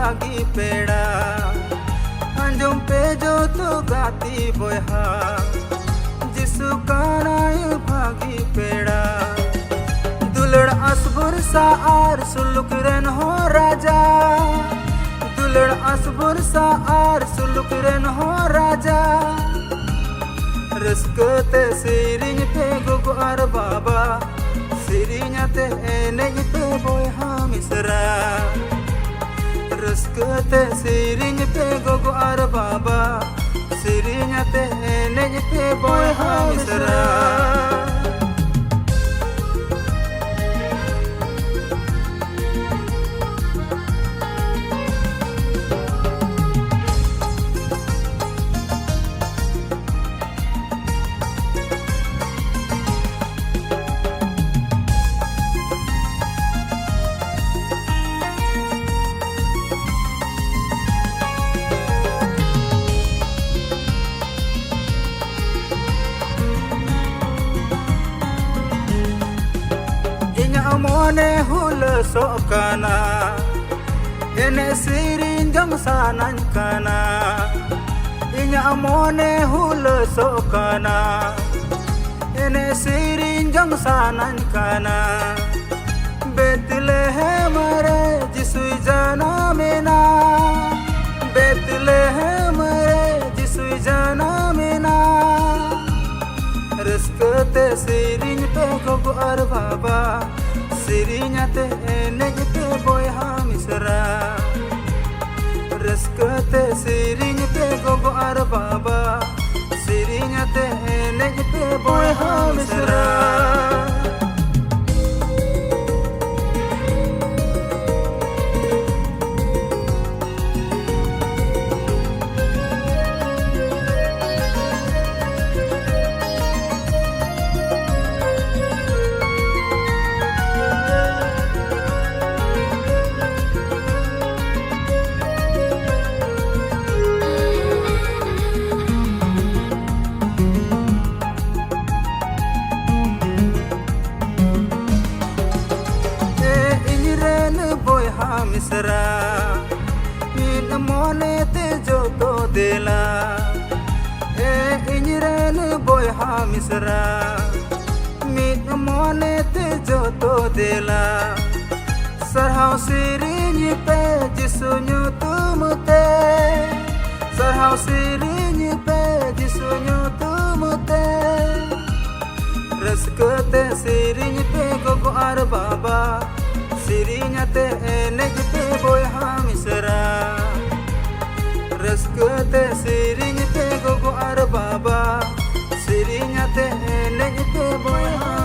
भागी पेड़ा अंजुम पे जो तो गाती बोहा जिसु कानाय भागी पेड़ा दुलड़ असबुर सा आर सुलुक रेन हो राजा दुलड़ असबुर सा आर सुलुक रेन हो राजा रस्कते सिरिंज पे गुगु आर बाबा सिरिंजते एनेज पे बोहा मिसरा रस्कते सिरिंज पे गुगु आर बाबा सिरिंजते एनेज पे बोहा मिसरा मोने हुल सोकाना एने सिरिंज जम सानन काना इन्या मोने हुल सोकाना एने सिरिंज जम सानन काना बेतलेहम रे जिसु जाना मेना बेतलेहम रे जिसु जाना मेना रस्कते सिरिंज पे गुगु आर बाबा सिरिंजते एनेज पे बोहा मिसरा रस्कते सिरिंज पे गुगु आर बाबा सिरिंजते एनेज पे बोहा मिसरा मिसरा इन मोने ते जो तो देला ए इंजरन बोहा मिसरा मिन मोने ते जो तो देला सरहाव सिरिंज पे जिसु न्यू तुमते सरहाव सिरिंज पे जिसु न्यू तुमते रस्कते सिरिंज पे गुगु आर बाबा सिरिंजते एनेज पे बोहा मिसरा रस्कते सिरिंज पे गुगु आर बाबा सिरिंजते एनेज पे बोहा